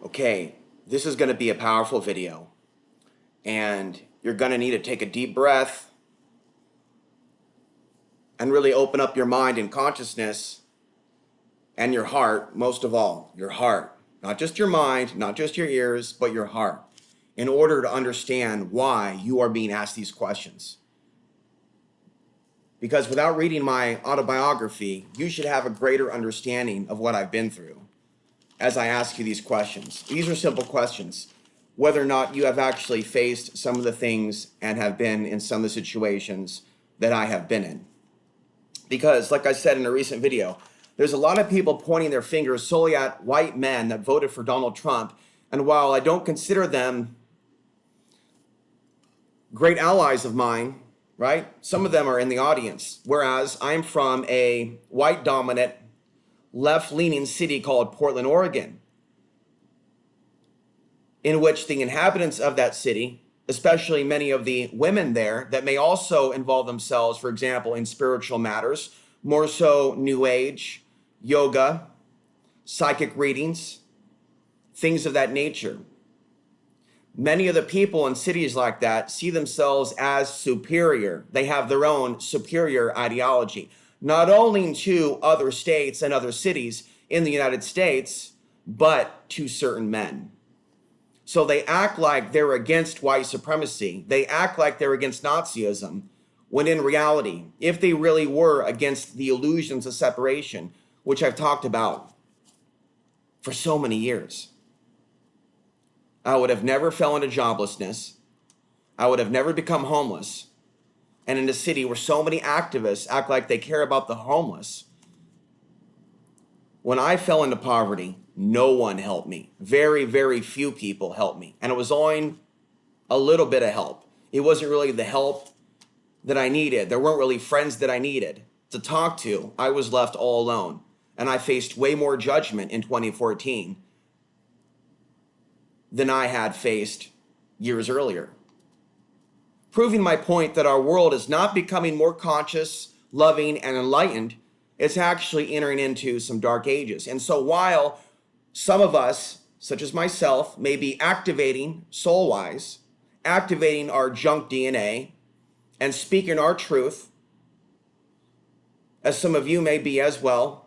Okay, this is going to be a powerful video, and you're going to need to take a deep breath and really open up your mind and consciousness and your heart, most of all, your heart. Not just your mind, not just your ears, but your heart, in order to understand why you are being asked these questions. Because without reading my autobiography, you should have a greater understanding of what I've been through as I ask you these questions. These are simple questions. Whether or not you have actually faced some of the things and have been in some of the situations that I have been in. Because, like I said in a recent video, there's a lot of people pointing their fingers solely at white men that voted for Donald Trump. And while I don't consider them great allies of mine, right? Some of them are in the audience. Whereas I'm from a white dominant, left-leaning city called Portland, Oregon, in which the inhabitants of that city, especially many of the women there that may also involve themselves, for example, in spiritual matters, more so New Age, yoga, psychic readings, things of that nature. Many of the people in cities like that see themselves as superior. They have their own superior ideology, not only to other states and other cities in the United States, but to certain men. So they act like they're against white supremacy. They act like they're against Nazism, when in reality, if they really were against the illusions of separation, which I've talked about for so many years, I would have never fell into joblessness. I would have never become homeless. And in a city where so many activists act like they care about the homeless, when I fell into poverty, no one helped me. Very, very few people helped me. And it was only a little bit of help. It wasn't really the help that I needed. There weren't really friends that I needed to talk to. I was left all alone. And I faced way more judgment in 2014 than I had faced years earlier. Proving my point that our world is not becoming more conscious, loving, and enlightened. It's actually entering into some dark ages. And so while some of us, such as myself, may be activating soul-wise, activating our junk DNA, and speaking our truth, as some of you may be as well,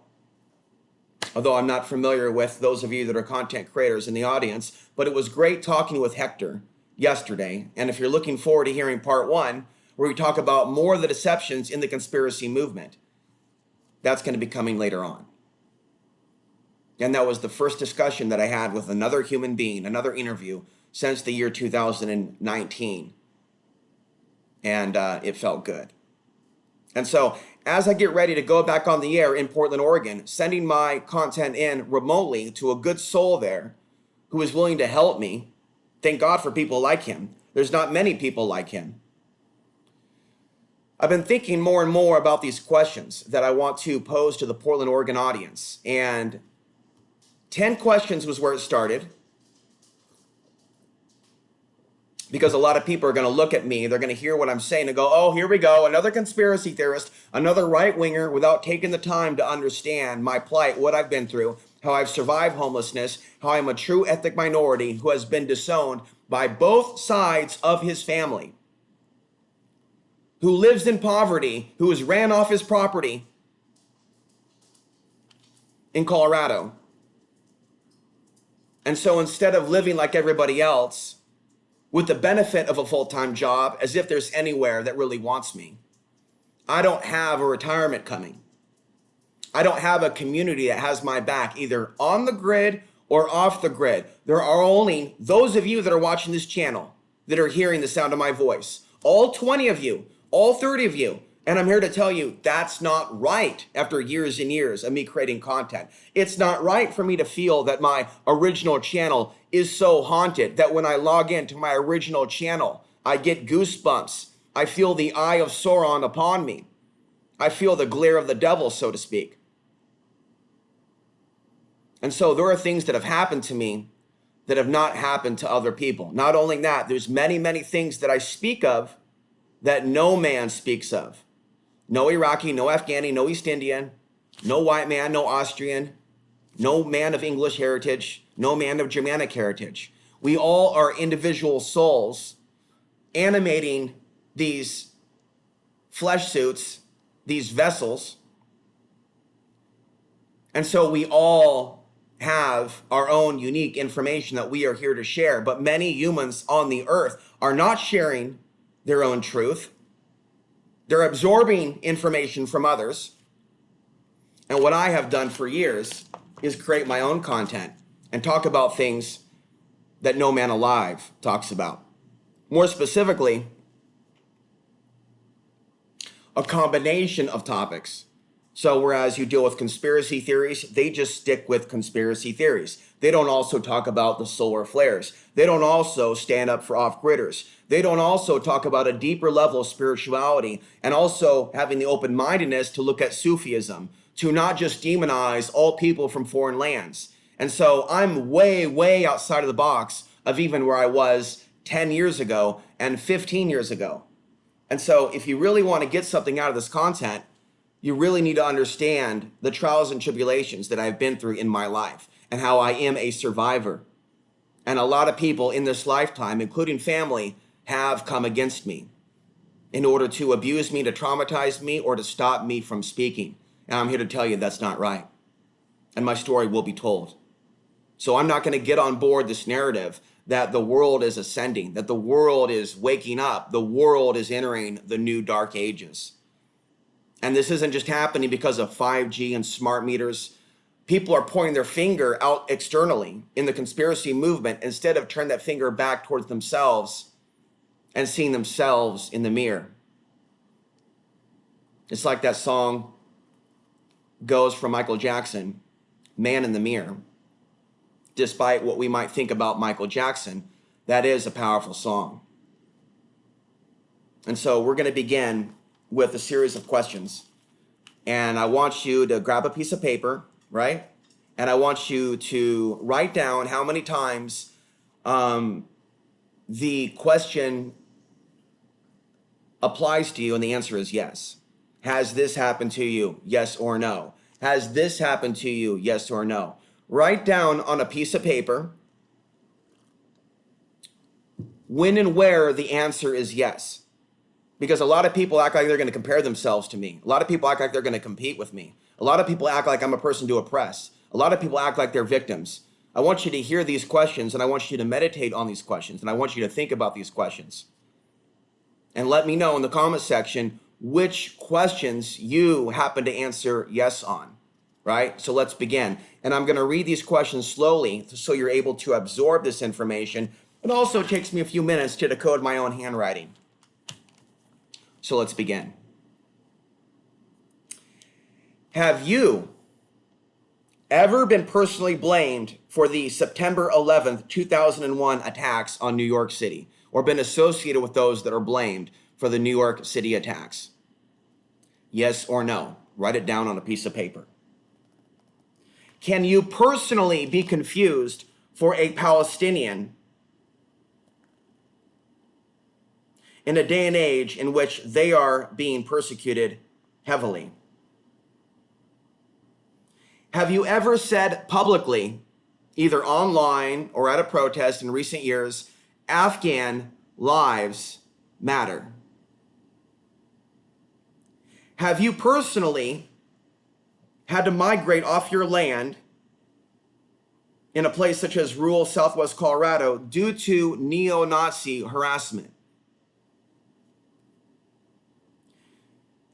although I'm not familiar with those of you that are content creators in the audience, but it was great talking with Hector yesterday. And if you're looking forward to hearing part 1, where we talk about more of the deceptions in the conspiracy movement, that's going to be coming later on. And that was the first discussion that I had with another human being, another interview since the year 2019. And it felt good. And so as I get ready to go back on the air in Portland, Oregon, sending my content in remotely to a good soul there who is willing to help me, thank God for people like him. There's not many people like him. I've been thinking more and more about these questions that I want to pose to the Portland, Oregon audience. And 10 questions was where it started. Because a lot of people are going to look at me, they're going to hear what I'm saying and go, oh, here we go, another conspiracy theorist, another right-winger, without taking the time to understand my plight, what I've been through, how I've survived homelessness, how I'm a true ethnic minority who has been disowned by both sides of his family, who lives in poverty, who has ran off his property in Colorado. And so instead of living like everybody else, with the benefit of a full-time job, as if there's anywhere that really wants me, I don't have a retirement coming. I don't have a community that has my back, either on the grid or off the grid. There are only those of you that are watching this channel that are hearing the sound of my voice. All 20 of you, all 30 of you. And I'm here to tell you that's not right after years and years of me creating content. It's not right for me to feel that my original channel is so haunted that when I log into my original channel, I get goosebumps. I feel the eye of Sauron upon me. I feel the glare of the devil, so to speak. And so there are things that have happened to me that have not happened to other people. Not only that, there's many, many things that I speak of that no man speaks of. No Iraqi, no Afghani, no East Indian, no white man, no Austrian, no man of English heritage, no man of Germanic heritage. We all are individual souls animating these flesh suits, these vessels. And so we all have our own unique information that we are here to share. But many humans on the earth are not sharing their own truth. They're absorbing information from others. And what I have done for years is create my own content and talk about things that no man alive talks about. More specifically, a combination of topics. So whereas you deal with conspiracy theories, they just stick with conspiracy theories. They don't also talk about the solar flares. They don't also stand up for off-gridders. They don't also talk about a deeper level of spirituality and also having the open-mindedness to look at Sufism, to not just demonize all people from foreign lands. And so I'm way, way outside of the box of even where I was 10 years ago and 15 years ago. And so if you really want to get something out of this content, you really need to understand the trials and tribulations that I've been through in my life and how I am a survivor. And a lot of people in this lifetime, including family, have come against me in order to abuse me, to traumatize me, or to stop me from speaking. And I'm here to tell you that's not right. And my story will be told. So I'm not going to get on board this narrative that the world is ascending, that the world is waking up, the world is entering the new dark ages. And this isn't just happening because of 5G and smart meters. People are pointing their finger out externally in the conspiracy movement instead of turning that finger back towards themselves and seeing themselves in the mirror. It's like that song goes from Michael Jackson, Man in the Mirror. Despite what we might think about Michael Jackson, that is a powerful song. And so we're going to begin with a series of questions. And I want you to grab a piece of paper, right? And I want you to write down how many times the question applies to you, and the answer is yes. Has this happened to you? Yes or no. Has this happened to you? Yes or no. Write down on a piece of paper when and where the answer is yes. Because a lot of people act like they're going to compare themselves to me. A lot of people act like they're going to compete with me. A lot of people act like I'm a person to oppress. A lot of people act like they're victims. I want you to hear these questions, and I want you to meditate on these questions, and I want you to think about these questions. And let me know in the comment section which questions you happen to answer yes on, right? So let's begin. And I'm going to read these questions slowly so you're able to absorb this information. It also takes me a few minutes to decode my own handwriting. So let's begin. Have you ever been personally blamed for the September 11th, 2001 attacks on New York City, or been associated with those that are blamed for the New York City attacks? Yes or no? Write it down on a piece of paper. Can you personally be confused for a Palestinian in a day and age in which they are being persecuted heavily? Have you ever said publicly, either online or at a protest in recent years, Afghan lives matter? Have you personally had to migrate off your land in a place such as rural Southwest Colorado due to neo-Nazi harassment?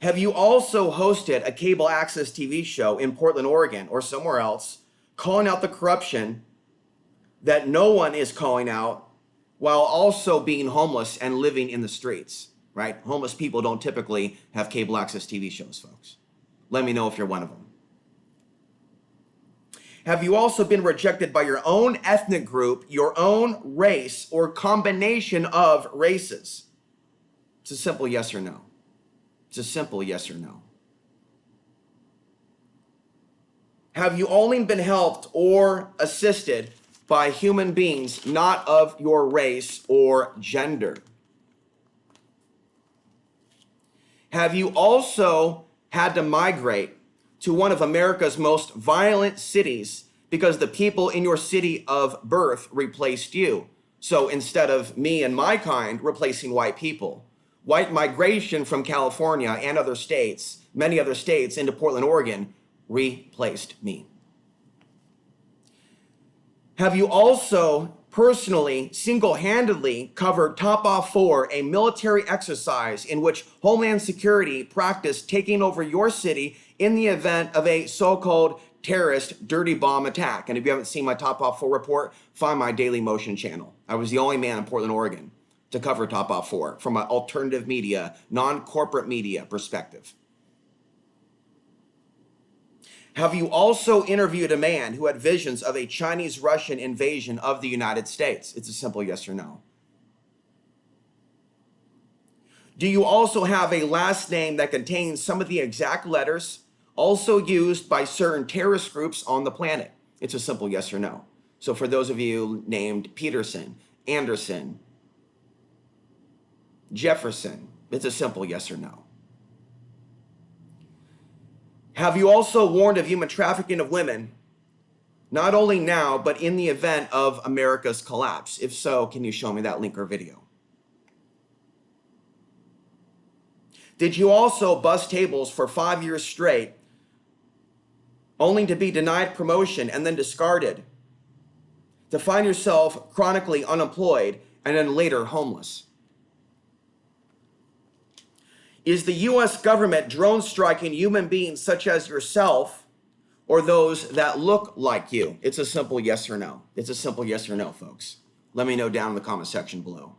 Have you also hosted a cable access TV show in Portland, Oregon, or somewhere else, calling out the corruption that no one is calling out while also being homeless and living in the streets, right? Homeless people don't typically have cable access TV shows, folks. Let me know if you're one of them. Have you also been rejected by your own ethnic group, your own race, or combination of races? It's a simple yes or no. It's a simple yes or no. Have you only been helped or assisted by human beings not of your race or gender? Have you also had to migrate to one of America's most violent cities because the people in your city of birth replaced you. So instead of me and my kind replacing white people, white migration from California and other states, many other states into Portland, Oregon, replaced me. Have you also personally, single-handedly covered Top Off 4, a military exercise in which Homeland Security practiced taking over your city in the event of a so-called terrorist dirty bomb attack? And if you haven't seen my Top Off 4 report, find my Daily Motion channel. I was the only man in Portland, Oregon to cover Top Off 4 from an alternative media, non-corporate media perspective. Have you also interviewed a man who had visions of a Chinese-Russian invasion of the United States? It's a simple yes or no. Do you also have a last name that contains some of the exact letters also used by certain terrorist groups on the planet? It's a simple yes or no. So for those of you named Peterson, Anderson, Jefferson, it's a simple yes or no. Have you also warned of human trafficking of women, not only now, but in the event of America's collapse? If so, can you show me that link or video? Did you also bust tables for 5 years straight, only to be denied promotion and then discarded, to find yourself chronically unemployed and then later homeless? Is the U.S. government drone striking human beings such as yourself or those that look like you? It's a simple yes or no. It's a simple yes or no, folks. Let me know down in the comment section below.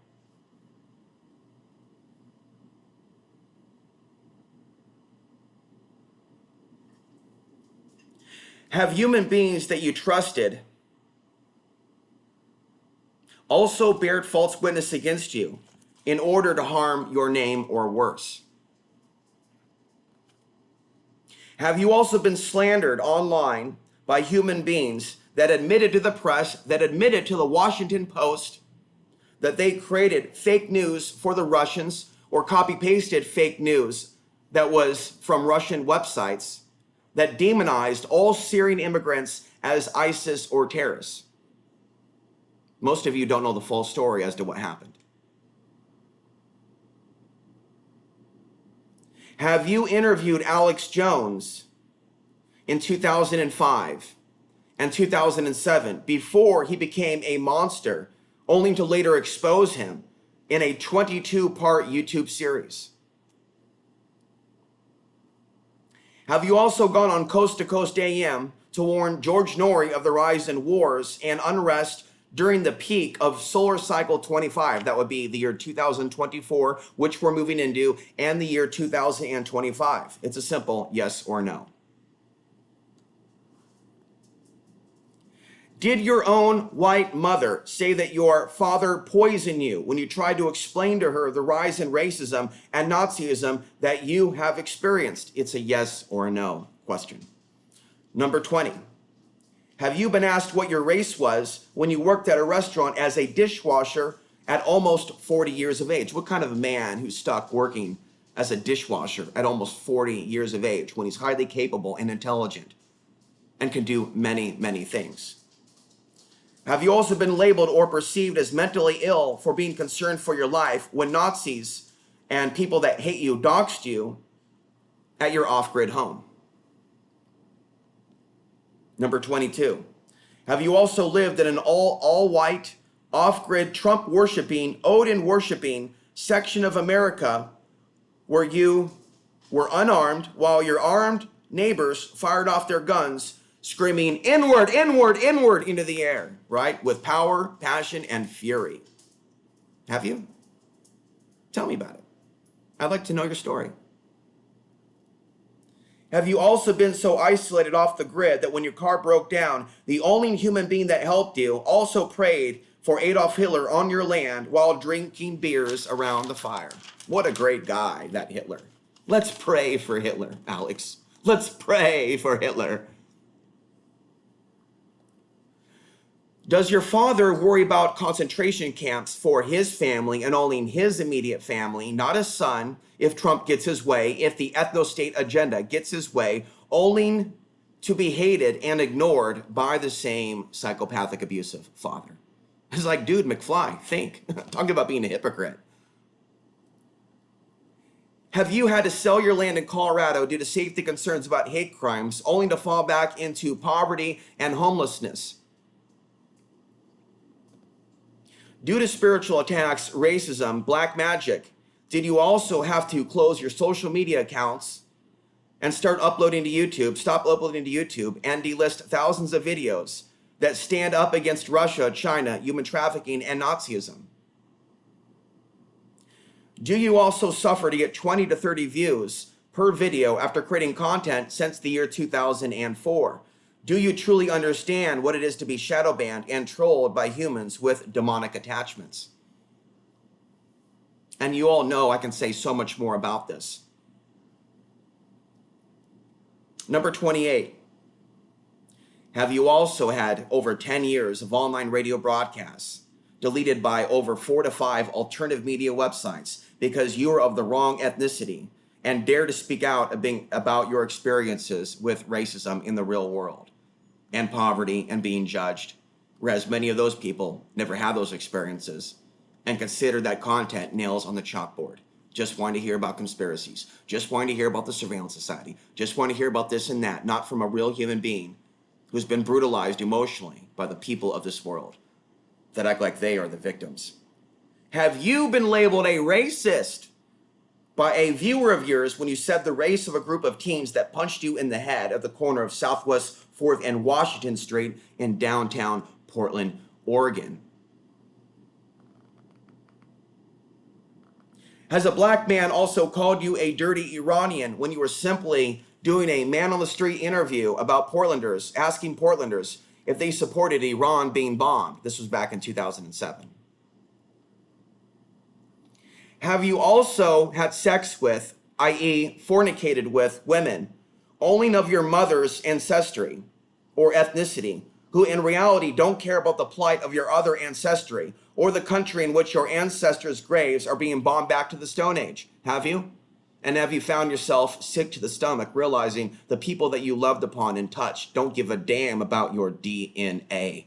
Have human beings that you trusted also bared false witness against you in order to harm your name or worse? Have you also been slandered online by human beings that admitted to the press, that admitted to the Washington Post that they created fake news for the Russians or copy-pasted fake news that was from Russian websites that demonized all Syrian immigrants as ISIS or terrorists? Most of you don't know the full story as to what happened. Have you interviewed Alex Jones in 2005 and 2007 before he became a monster, only to later expose him in a 22-part YouTube series? Have you also gone on Coast to Coast AM to warn George Norrie of the rise in wars and unrest during the peak of solar cycle 25? That would be the year 2024, which we're moving into, and the year 2025. It's a simple yes or no. Did your own white mother say that your father poisoned you when you tried to explain to her the rise in racism and Nazism that you have experienced? It's a yes or a no question. Number 20. Have you been asked what your race was when you worked at a restaurant as a dishwasher at almost 40 years of age? What kind of a man who's stuck working as a dishwasher at almost 40 years of age when he's highly capable and intelligent and can do many, many things? Have you also been labeled or perceived as mentally ill for being concerned for your life when Nazis and people that hate you doxed you at your off-grid home? Number 22. Have you also lived in an all-white, off-grid, Trump-worshiping, Odin-worshiping section of America where you were unarmed while your armed neighbors fired off their guns, screaming inward, inward, inward into the air, right? With power, passion, and fury. Have you? Tell me about it. I'd like to know your story. Have you also been so isolated off the grid that when your car broke down, the only human being that helped you also prayed for Adolf Hitler on your land while drinking beers around the fire? What a great guy, that Hitler. Let's pray for Hitler, Alex. Let's pray for Hitler. Does your father worry about concentration camps for his family and only his immediate family, not his son, if Trump gets his way, if the ethno-state agenda gets his way, only to be hated and ignored by the same psychopathic, abusive father. It's like, dude, McFly, think. Talking about being a hypocrite. Have you had to sell your land in Colorado due to safety concerns about hate crimes, only to fall back into poverty and homelessness? Due to spiritual attacks, racism, black magic, did you also have to close your social media accounts and stop uploading to YouTube, and delist thousands of videos that stand up against Russia, China, human trafficking, and Nazism? Do you also suffer to get 20 to 30 views per video after creating content since the year 2004? Do you truly understand what it is to be shadow banned and trolled by humans with demonic attachments? And you all know I can say so much more about this. Number 28. Have you also had over 10 years of online radio broadcasts deleted by over 4 to 5 alternative media websites because you are of the wrong ethnicity and dare to speak out about your experiences with racism in the real world and poverty and being judged, whereas many of those people never had those experiences and consider that content nails on the chalkboard? Just wanting to hear about conspiracies, just wanting to hear about the surveillance society, just wanting to hear about this and that, not from a real human being who's been brutalized emotionally by the people of this world that act like they are the victims. Have you been labeled a racist by a viewer of yours when you said the race of a group of teens that punched you in the head at the corner of Southwest 4th and Washington Street in downtown Portland, Oregon? Has a black man also called you a dirty Iranian when you were simply doing a man-on-the-street interview about Portlanders, asking Portlanders if they supported Iran being bombed? This was back in 2007. Have you also had sex with, i.e. fornicated with, women only of your mother's ancestry or ethnicity, who in reality don't care about the plight of your other ancestry or the country in which your ancestors' graves are being bombed back to the Stone Age? Have you? And have you found yourself sick to the stomach, realizing the people that you loved upon and touched don't give a damn about your DNA?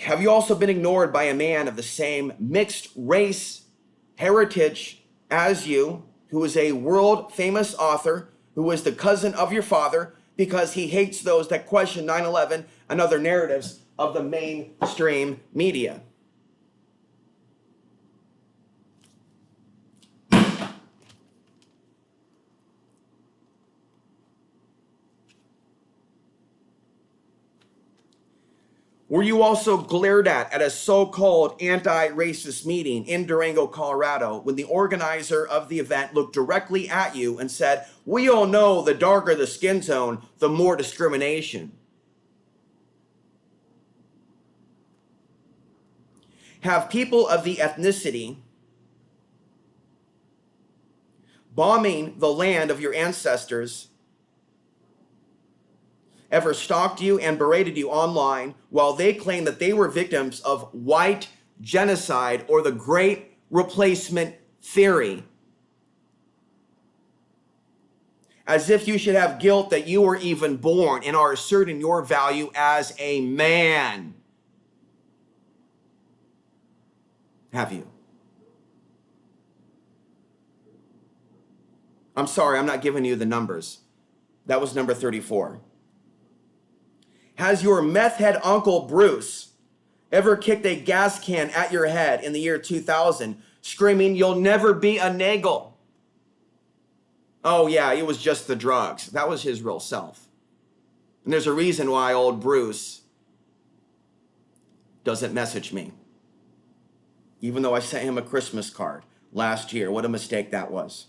Have you also been ignored by a man of the same mixed race heritage as you, who is a world famous author, who is the cousin of your father, because he hates those that question 9/11 and other narratives of the mainstream media? Were you also glared at a so-called anti-racist meeting in Durango, Colorado, when the organizer of the event looked directly at you and said, "We all know the darker the skin tone, the more discrimination"? Have people of the ethnicity bombing the land of your ancestors ever stalked you and berated you online while they claim that they were victims of white genocide or the Great Replacement theory? As if you should have guilt that you were even born and are asserting your value as a man. Have you? I'm sorry, I'm not giving you the numbers. That was number 34. Has your meth head uncle Bruce ever kicked a gas can at your head in the year 2000, screaming, "You'll never be a nagel"? Oh yeah, it was just the drugs. That was his real self. And there's a reason why old Bruce doesn't message me, even though I sent him a Christmas card last year. What a mistake that was.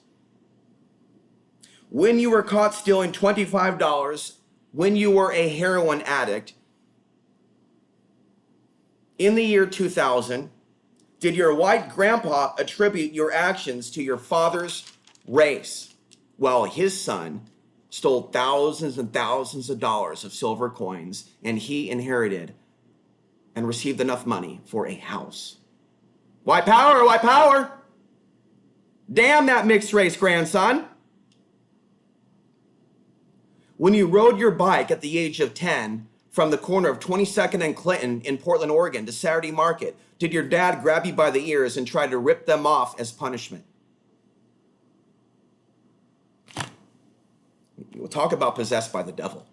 When you were caught stealing $25 when you were a heroin addict in the year 2000, did your white grandpa attribute your actions to your father's race, while his son stole thousands and thousands of dollars of silver coins and he inherited and received enough money for a house? White power, white power. Damn that mixed race grandson. When you rode your bike at the age of 10 from the corner of 22nd and Clinton in Portland, Oregon to Saturday Market, did your dad grab you by the ears and try to rip them off as punishment? We'll talk about possessed by the devil.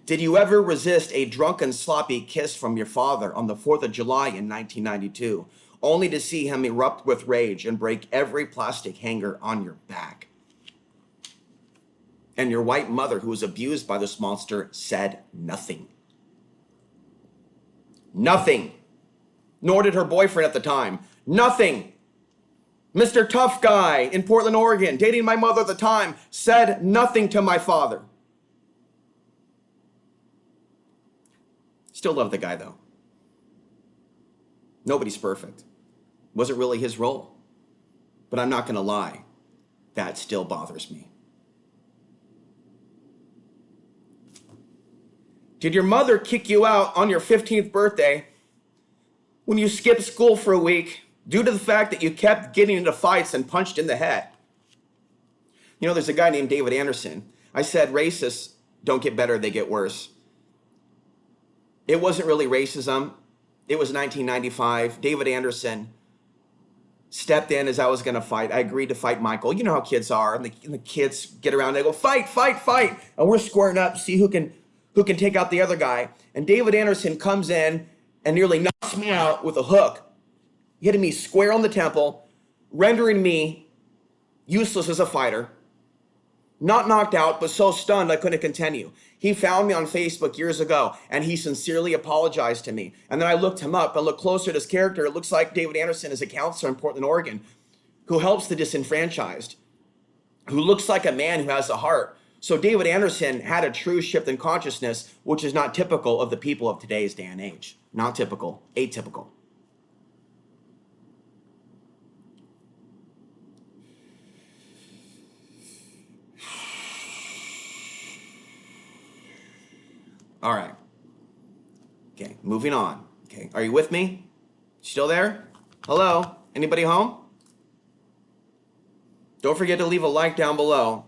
Did you ever resist a drunken, sloppy kiss from your father on the 4th of July in 1992, only to see him erupt with rage and break every plastic hanger on your back? And your white mother, who was abused by this monster, said nothing. Nothing. Nor did her boyfriend at the time. Nothing. Mr. Tough Guy in Portland, Oregon, dating my mother at the time, said nothing to my father. Still love the guy, though. Nobody's perfect. Wasn't really his role. But I'm not going to lie. That still bothers me. Did your mother kick you out on your 15th birthday when you skipped school for a week due to the fact that you kept getting into fights and punched in the head? You know, there's a guy named David Anderson. I said racists don't get better, they get worse. It wasn't really racism. It was 1995. David Anderson stepped in as I was going to fight. I agreed to fight Michael. You know how kids are. And the kids get around. They go, fight, fight, fight. And we're squaring up to see who can take out the other guy. And David Anderson comes in and nearly knocks me out with a hook, hitting me square on the temple, rendering me useless as a fighter. Not knocked out, but so stunned I couldn't continue. He found me on Facebook years ago, and he sincerely apologized to me. And then I looked him up and looked closer at his character. It looks like David Anderson is a counselor in Portland, Oregon, who helps the disenfranchised, who looks like a man who has a heart. So David Anderson had a true shift in consciousness, which is not typical of the people of today's day and age. Not typical, atypical. All right. Okay, moving on. Okay, are you with me? Still there? Hello? Anybody home? Don't forget to leave a like down below.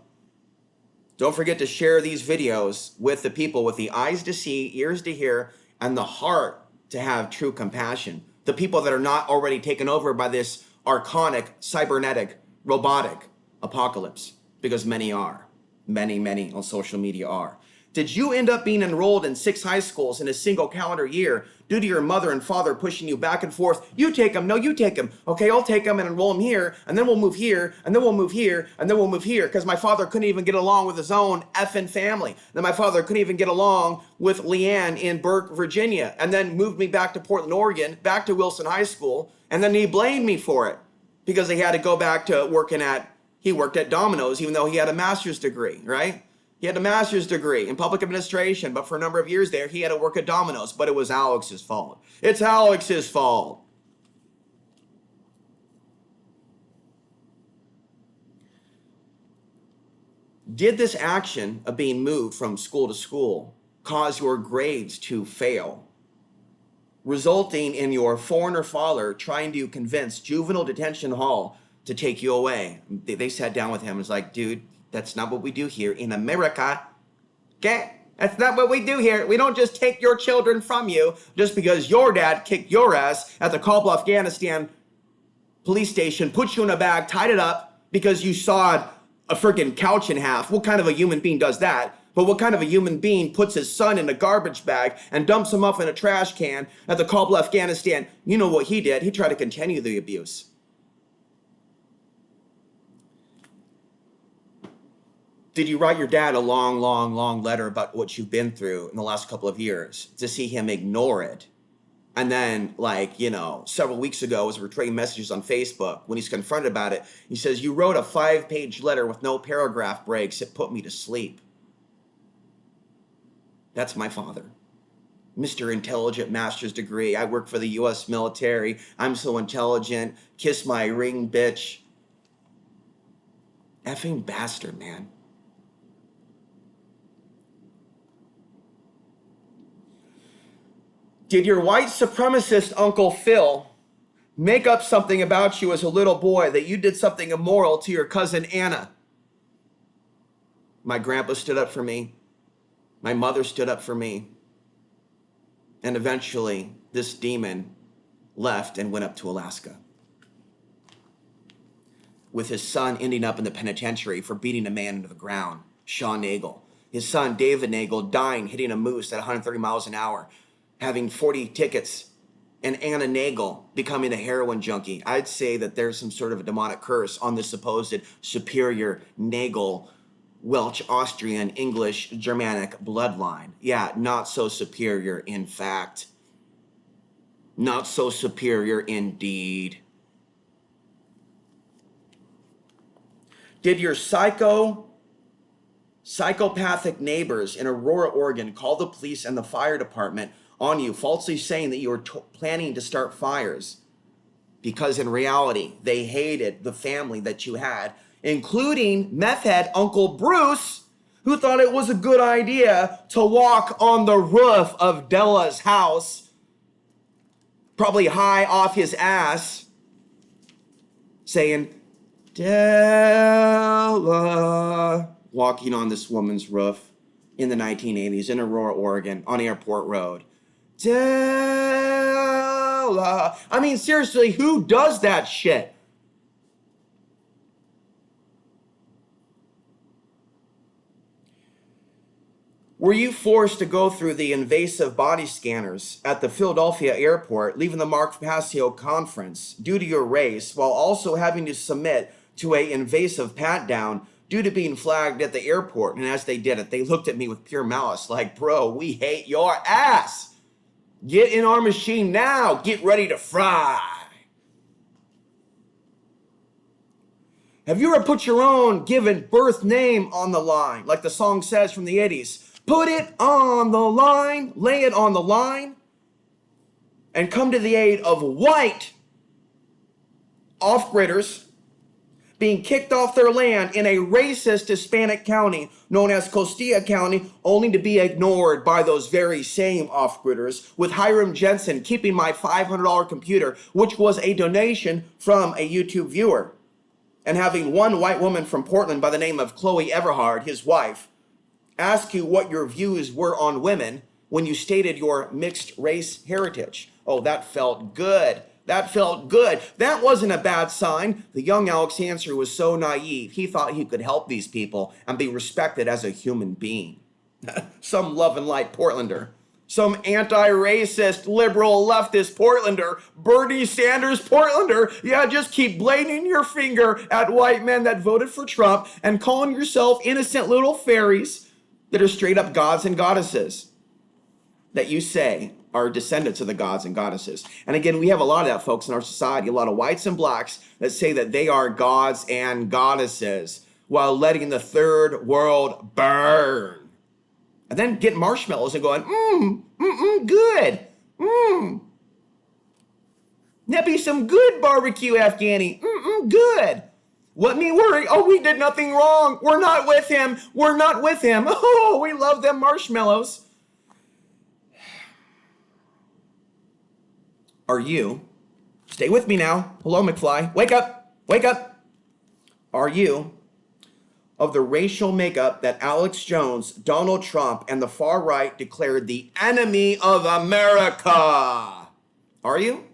Don't forget to share these videos with the people with the eyes to see, ears to hear, and the heart to have true compassion. The people that are not already taken over by this archonic, cybernetic, robotic apocalypse, because many are. Many on social media are. Did you end up being enrolled in 6 high schools in a single calendar year due to your mother and father pushing you back and forth? You take them, no, you take them. Okay, I'll take them and enroll them here, and then we'll move here, and then we'll move here, and then we'll move here, because my father couldn't even get along with his own effing family. Then my father couldn't even get along with Leanne in Burke, Virginia, and then moved me back to Portland, Oregon, back to Wilson High School, and then he blamed me for it because he had to go back to he worked at Domino's, even though he had a master's degree, right? He had a master's degree in public administration, but for a number of years there, he had to work at Domino's, but it was Alex's fault. It's Alex's fault. Did this action of being moved from school to school cause your grades to fail, resulting in your foreigner father trying to convince juvenile detention hall to take you away? They sat down with him and was like, dude, that's not what we do here in America. Okay? That's not what we do here. We don't just take your children from you just because your dad kicked your ass at the Kabul, Afghanistan police station, put you in a bag, tied it up because you sawed a freaking couch in half. What kind of a human being does that? But what kind of a human being puts his son in a garbage bag and dumps him off in a trash can at the Kabul, Afghanistan? You know what he did. He tried to continue the abuse. Did you write your dad a long letter about what you've been through in the last couple of years to see him ignore it? And then, several weeks ago, as we're trading messages on Facebook, when he's confronted about it, he says, you wrote a 5-page letter with no paragraph breaks. It put me to sleep. That's my father. Mr. Intelligent, master's degree. I work for the U.S. military. I'm so intelligent. Kiss my ring, bitch. Effing bastard, man. Did your white supremacist Uncle Phil make up something about you as a little boy that you did something immoral to your cousin Anna? My grandpa stood up for me. My mother stood up for me. And eventually, this demon left and went up to Alaska, with his son ending up in the penitentiary for beating a man into the ground, Sean Nagel. His son, David Nagel, dying, hitting a moose at 130 miles an hour, having 40 tickets, and Anna Nagel becoming a heroin junkie. I'd say that there's some sort of a demonic curse on the supposed superior Nagel, Welsh, Austrian, English, Germanic bloodline. Yeah, not so superior, in fact. Not so superior indeed. Did your psychopathic neighbors in Aurora, Oregon call the police and the fire department on you, falsely saying that you were planning to start fires? Because in reality, they hated the family that you had, including meth head Uncle Bruce, who thought it was a good idea to walk on the roof of Della's house, probably high off his ass, saying, Della, walking on this woman's roof in the 1980s in Aurora, Oregon, on Airport Road. Della. I mean, seriously, who does that shit? Were you forced to go through the invasive body scanners at the Philadelphia airport, leaving the Mark Passio conference due to your race, while also having to submit to an invasive pat-down due to being flagged at the airport? And as they did it, they looked at me with pure malice, like, bro, we hate your ass. Get in our machine now. Get ready to fry. Have you ever put your own given birth name on the line, like the song says from the 80s? Put it on the line, lay it on the line, and come to the aid of white off-gridders being kicked off their land in a racist Hispanic county known as Costilla County, only to be ignored by those very same off-gridders, with Hiram Jensen keeping my $500 computer, which was a donation from a YouTube viewer, and having one white woman from Portland by the name of Chloe Everhard, his wife, ask you what your views were on women when you stated your mixed race heritage. Oh, that felt good. That felt good. That wasn't a bad sign. The young Alex Ansary was so naive. He thought he could help these people and be respected as a human being. Some love and light Portlander. Some anti-racist, liberal, leftist Portlander, Bernie Sanders Portlander. Yeah, just keep blading your finger at white men that voted for Trump and calling yourself innocent little fairies that are straight up gods and goddesses that you say are descendants of the gods and goddesses. And again, we have a lot of that, folks, in our society, a lot of whites and blacks that say that they are gods and goddesses while letting the third world burn. And then get marshmallows and going, good. That'd be some good barbecue Afghani. Good. Let me worry. Oh, we did nothing wrong. We're not with him. We're not with him. Oh, we love them marshmallows. Are you, stay with me now. Hello, McFly. Wake up. Wake up. Are you of the racial makeup that Alex Jones, Donald Trump, and the far right declared the enemy of America? Are you?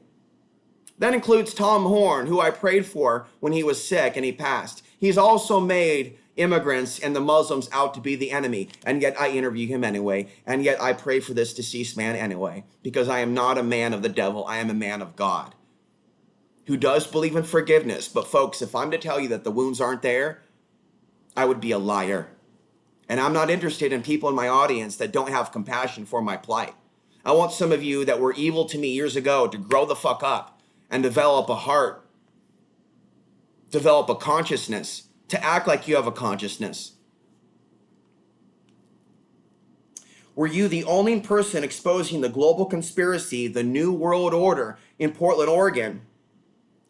That includes Tom Horn, who I prayed for when he was sick and he passed. He's also made immigrants and the Muslims out to be the enemy, and yet I interview him anyway, and yet I pray for this deceased man anyway, because I am not a man of the devil, I am a man of God, who does believe in forgiveness. But folks, if I'm to tell you that the wounds aren't there, I would be a liar. And I'm not interested in people in my audience that don't have compassion for my plight. I want some of you that were evil to me years ago to grow the fuck up and develop a heart, develop a consciousness, to act like you have a consciousness. Were you the only person exposing the global conspiracy, the New World Order, in Portland, Oregon,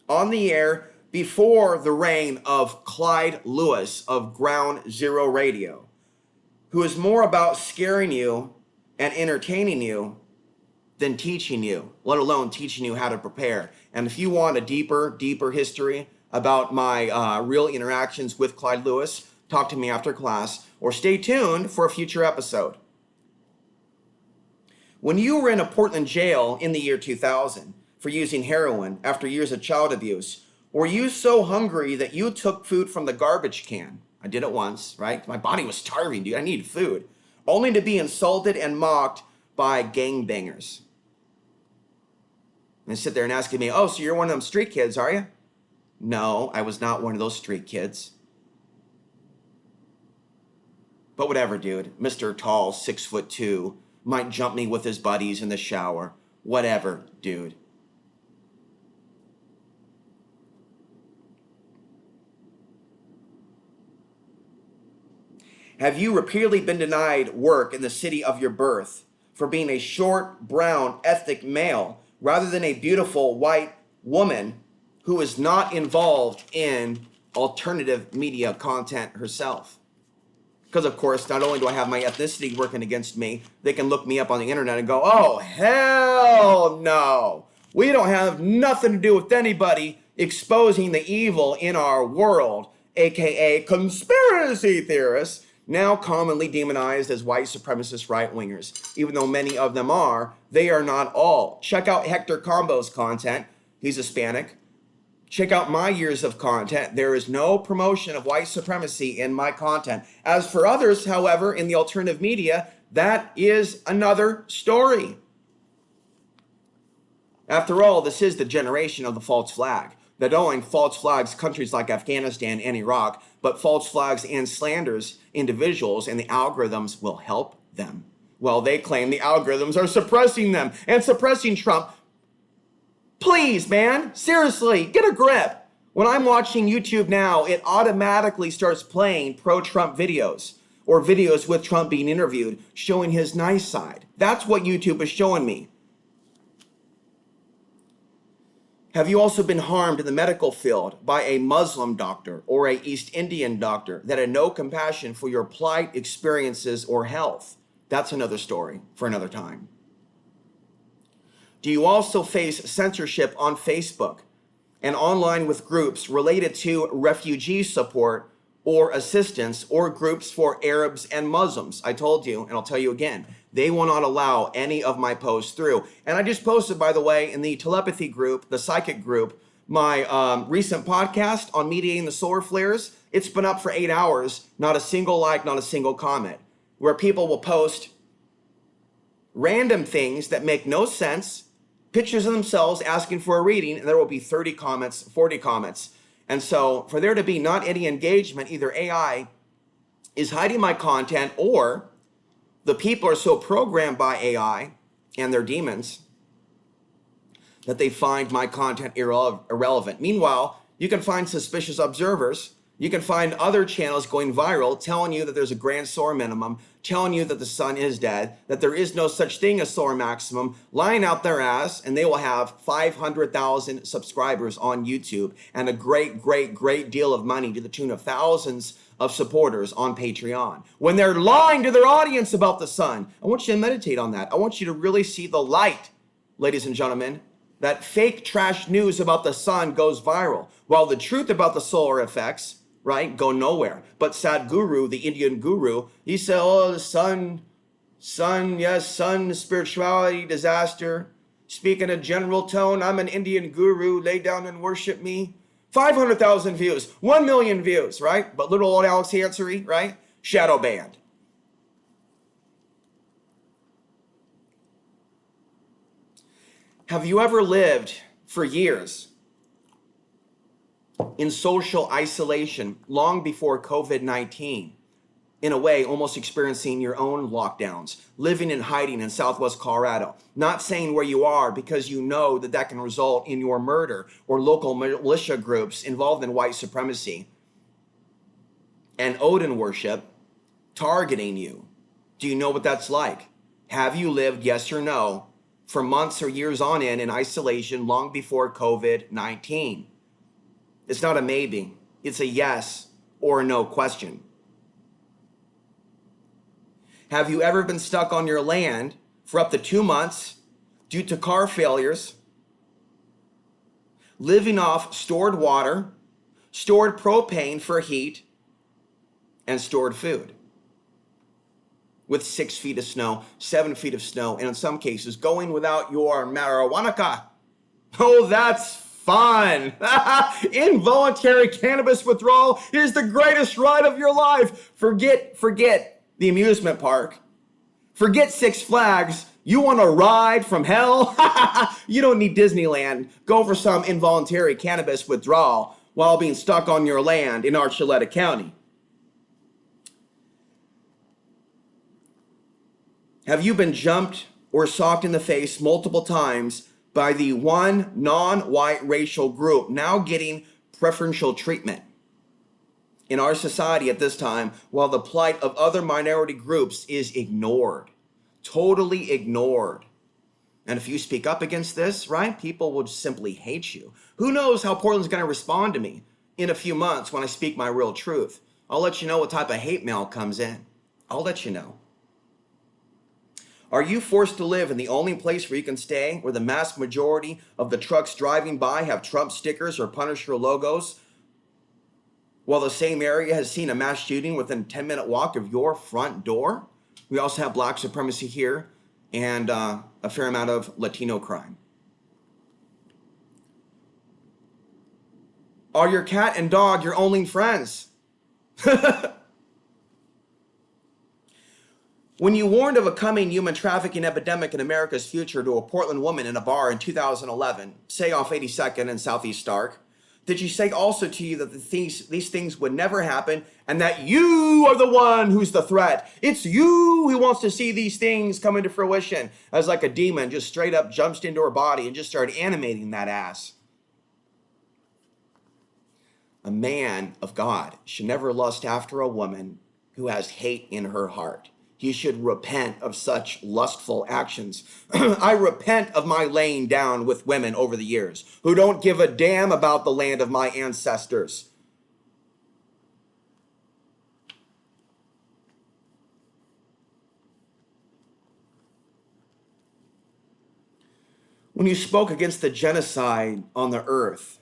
on the air before the reign of Clyde Lewis of Ground Zero Radio, who is more about scaring you and entertaining you than teaching you, let alone teaching you how to prepare. And if you want a deeper history about my real interactions with Clyde Lewis, talk to me after class or stay tuned for a future episode. When you were in a Portland jail in the year 2000 for using heroin after years of child abuse, were you so hungry that you took food from the garbage can? I did it once, right? My body was starving, dude. I needed food. Only to be insulted and mocked by gangbangers. And they sit there and asking me, oh, so you're one of them street kids, are you? No, I was not one of those street kids. But whatever, dude. Mr. Tall, 6'2", might jump me with his buddies in the shower. Whatever, dude. Have you repeatedly been denied work in the city of your birth for being a short, brown, ethnic male rather than a beautiful white woman who is not involved in alternative media content herself? Because, of course, not only do I have my ethnicity working against me, they can look me up on the internet and go, oh, hell no. We don't have nothing to do with anybody exposing the evil in our world, aka conspiracy theorists, now commonly demonized as white supremacist right-wingers. Even though many of them are, they are not all. Check out Hector Combo's content. He's Hispanic. Check out my years of content. There is no promotion of white supremacy in my content. As for others, however, in the alternative media, that is another story. After all, this is the generation of the false flag. Not only false flags countries like Afghanistan and Iraq, but false flags and slanders individuals, and the algorithms will help them. Well, they claim the algorithms are suppressing them and suppressing Trump. Please, man, seriously, get a grip. When I'm watching YouTube now, it automatically starts playing pro-Trump videos or videos with Trump being interviewed, showing his nice side. That's what YouTube is showing me. Have you also been harmed in the medical field by a Muslim doctor or a East Indian doctor that had no compassion for your plight, experiences, or health? That's another story for another time. Do you also face censorship on Facebook and online with groups related to refugee support or assistance or groups for Arabs and Muslims? I told you, and I'll tell you again, they will not allow any of my posts through. And I just posted, by the way, in the telepathy group, the psychic group, my recent podcast on mediating the solar flares. It's been up for 8 hours, not a single like, not a single comment, where people will post random things that make no sense, pictures of themselves asking for a reading, and there will be 30 comments, 40 comments. And so for there to be not any engagement, either AI is hiding my content or the people are so programmed by AI and their demons that they find my content irrelevant. Meanwhile, you can find suspicious observers. You can find other channels going viral telling you that there's a grand solar minimum, telling you that the sun is dead, that there is no such thing as solar maximum, lying out their ass, and they will have 500,000 subscribers on YouTube and a great deal of money to the tune of thousands of supporters on Patreon. When they're lying to their audience about the sun, I want you to meditate on that. I want you to really see the light, ladies and gentlemen. That fake trash news about the sun goes viral, while the truth about the solar effects, right, go nowhere. But Sadhguru, the Indian guru, he said, oh, the sun, yes, sun, spirituality, disaster. Speak in a general tone, I'm an Indian guru, lay down and worship me. 500,000 views, 1 million views, right? But little old Alex Ansary, right? Shadow banned. Have you ever lived for years in social isolation long before COVID-19? In a way, almost experiencing your own lockdowns, living and hiding in Southwest Colorado, not saying where you are because you know that that can result in your murder, or local militia groups involved in white supremacy and Odin worship targeting you. Do you know what that's like? Have you lived, yes or no, for months or years on in isolation long before COVID-19? It's not a maybe, it's a yes or no question. Have you ever been stuck on your land for up to 2 months due to car failures, living off stored water, stored propane for heat, and stored food. With 6 feet of snow, 7 feet of snow, and in some cases, going without your marijuana. Oh, that's fun. Involuntary cannabis withdrawal is the greatest ride of your life. Forget the amusement park. Forget Six Flags. You want a ride from hell? You don't need Disneyland. Go for some involuntary cannabis withdrawal while being stuck on your land in Archuleta County. Have you been jumped or socked in the face multiple times by the one non-white racial group now getting preferential treatment in our society at this time, while the plight of other minority groups is ignored, totally ignored? And if you speak up against this, right, people will simply hate you. Who knows how Portland's going to respond to me in a few months when I speak my real truth? I'll let you know what type of hate mail comes in. I'll let you know. Are you forced to live in the only place where you can stay, where the vast majority of the trucks driving by have Trump stickers or Punisher logos, while the same area has seen a mass shooting within a 10-minute walk of your front door? We also have black supremacy here and a fair amount of Latino crime. Are your cat and dog your only friends? When you warned of a coming human trafficking epidemic in America's future to a Portland woman in a bar in 2011, say off 82nd and Southeast Stark, did she say also to you that these things would never happen and that you are the one who's the threat? It's you who wants to see these things come into fruition, as like a demon just straight up jumps into her body and just started animating that ass. A man of God should never lust after a woman who has hate in her heart. He should repent of such lustful actions. I repent of my laying down with women over the years who don't give a damn about the land of my ancestors. When you spoke against the genocide on the earth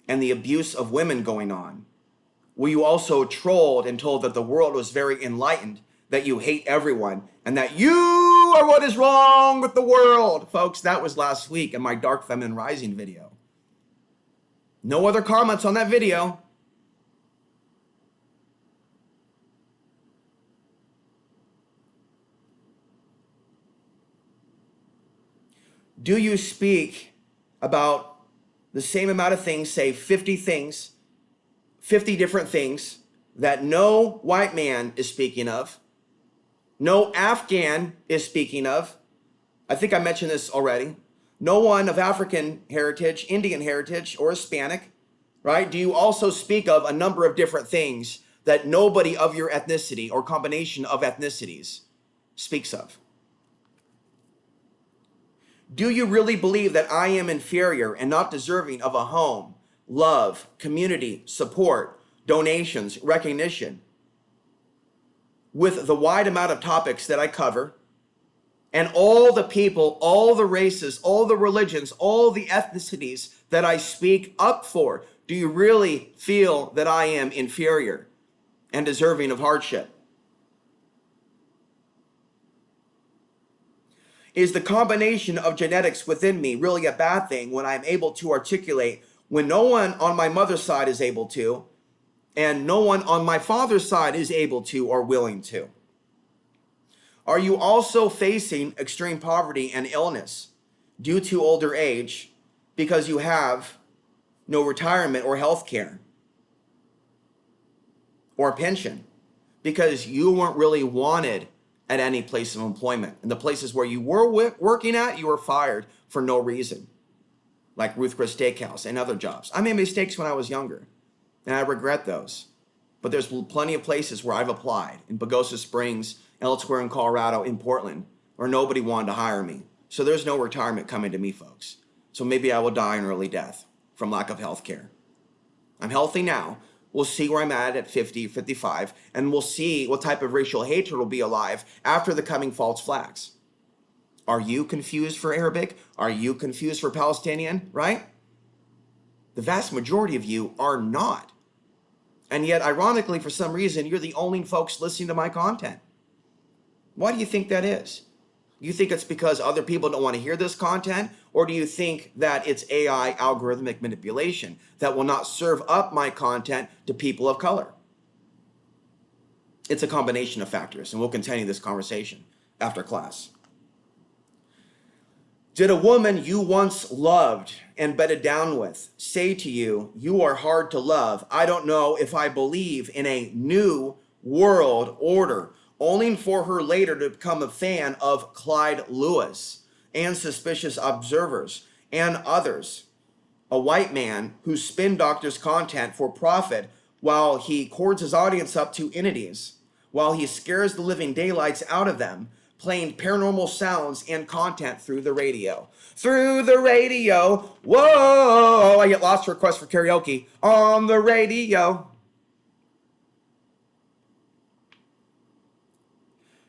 and the abuse of women going on, were you also trolled and told that the world was very enlightened, that you hate everyone, and that you are what is wrong with the world? Folks, that was last week in my Dark Feminine Rising video. No other comments on that video. Do you speak about the same amount of things, say 50 things, 50 different things that no white man is speaking of, no Afghan is speaking of? I think I mentioned this already. No one of African heritage, Indian heritage, or Hispanic, right? Do you also speak of a number of different things that nobody of your ethnicity or combination of ethnicities speaks of? Do you really believe that I am inferior and not deserving of a home, love, community, support, donations, recognition, with the wide amount of topics that I cover, and all the people, all the races, all the religions, all the ethnicities that I speak up for? Do you really feel that I am inferior and deserving of hardship? Is the combination of genetics within me really a bad thing when I'm able to articulate when no one on my mother's side is able to, and no one on my father's side is able to or willing to? Are you also facing extreme poverty and illness due to older age because you have no retirement or health care or pension, because you weren't really wanted at any place of employment? And the places where you were working at, you were fired for no reason, like Ruth Chris Steakhouse and other jobs. I made mistakes when I was younger, and I regret those. But there's plenty of places where I've applied, in Pagosa Springs, elsewhere in Colorado, in Portland, where nobody wanted to hire me. So there's no retirement coming to me, folks. So maybe I will die an early death from lack of health care. I'm healthy now. We'll see where I'm at 50, 55, and we'll see what type of racial hatred will be alive after the coming false flags. Are you confused for Arabic? Are you confused for Palestinian, right? The vast majority of you are not. And yet, ironically, for some reason, you're the only folks listening to my content. Why do you think that is? You think it's because other people don't want to hear this content? Or do you think that it's AI algorithmic manipulation that will not serve up my content to people of color? It's a combination of factors, and we'll continue this conversation after class. Did a woman you once loved and bedded down with say to you, "You are hard to love. I don't know if I believe in a new world order," only for her later to become a fan of Clyde Lewis and Suspicious Observers and others? A white man who spin doctors content for profit while he cords his audience up to entities, while he scares the living daylights out of them, playing paranormal sounds and content through the radio. Through the radio, whoa, I get lost requests for karaoke on the radio.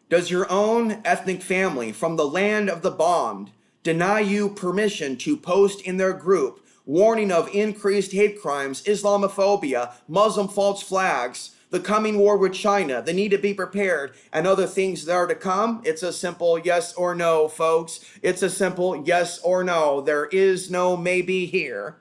Does your own ethnic family from the land of the bombed deny you permission to post in their group warning of increased hate crimes, Islamophobia, Muslim false flags, the coming war with China, the need to be prepared, and other things that are to come? It's a simple yes or no, folks. It's a simple yes or no. There is no maybe here.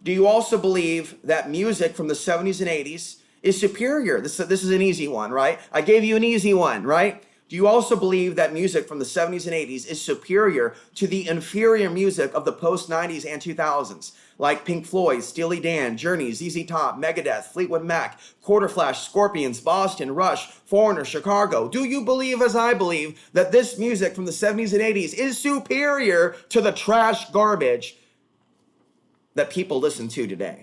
Do you also believe that music from the 70s and 80s is superior? This is an easy one, right? I gave you an easy one, right? Do you also believe that music from the 70s and 80s is superior to the inferior music of the post-90s and 2000s, like Pink Floyd, Steely Dan, Journey, ZZ Top, Megadeth, Fleetwood Mac, Quarterflash, Scorpions, Boston, Rush, Foreigner, Chicago? Do you believe, as I believe, that this music from the 70s and 80s is superior to the trash garbage that people listen to today?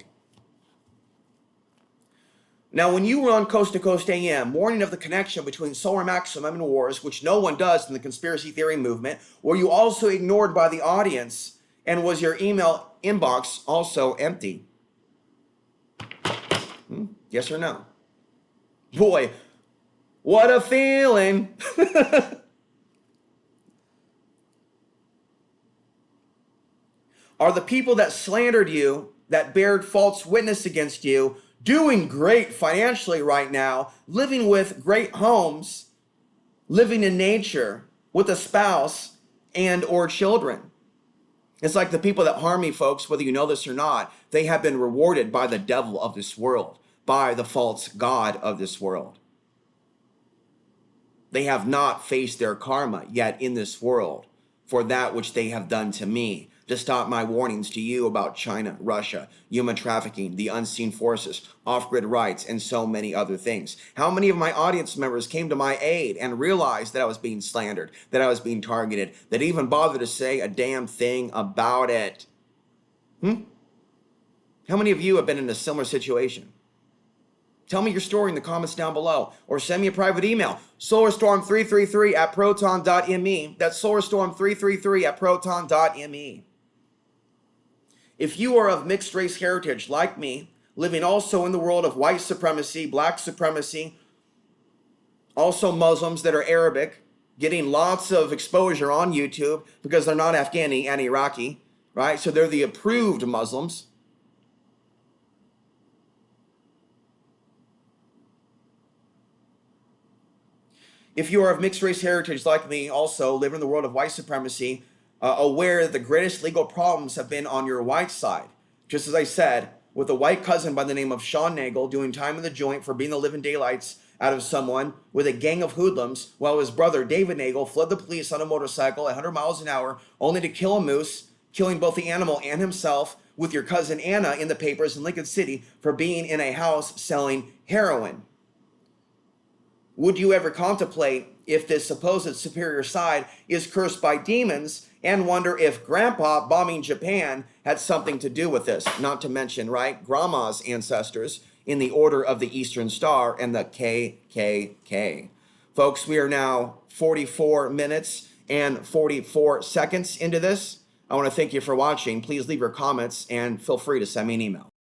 Now, when you were on Coast to Coast AM, warning of the connection between solar maximum and wars, which no one does in the conspiracy theory movement, were you also ignored by the audience, and was your email inbox also empty? Yes or no? Boy, what a feeling. Are the people that slandered you, that bared false witness against you, doing great financially right now, living with great homes, living in nature with a spouse and or children? It's like the people that harm me, folks, whether you know this or not, they have been rewarded by the devil of this world, by the false god of this world. They have not faced their karma yet in this world for that which they have done to me, to stop my warnings to you about China, Russia, human trafficking, the unseen forces, off-grid rights, and so many other things. How many of my audience members came to my aid and realized that I was being slandered, that I was being targeted, that even bothered to say a damn thing about it? How many of you have been in a similar situation? Tell me your story in the comments down below, or send me a private email, solarstorm333@proton.me. That's solarstorm333@proton.me. If you are of mixed race heritage like me, living also in the world of white supremacy, black supremacy, also Muslims that are Arabic, getting lots of exposure on YouTube because they're not Afghani and Iraqi, right? So they're the approved Muslims. If you are of mixed race heritage like me, also live in the world of white supremacy, aware that the greatest legal problems have been on your white side. Just as I said, with a white cousin by the name of Sean Nagel doing time in the joint for being the living daylights out of someone with a gang of hoodlums, while his brother David Nagel fled the police on a motorcycle at 100 miles an hour only to kill a moose, killing both the animal and himself, with your cousin Anna in the papers in Lincoln City for being in a house selling heroin. Would you ever contemplate if this supposed superior side is cursed by demons, and wonder if Grandpa bombing Japan had something to do with this? Not to mention, right, Grandma's ancestors in the Order of the Eastern Star and the KKK. Folks, we are now 44 minutes and 44 seconds into this. I want to thank you for watching. Please leave your comments and feel free to send me an email.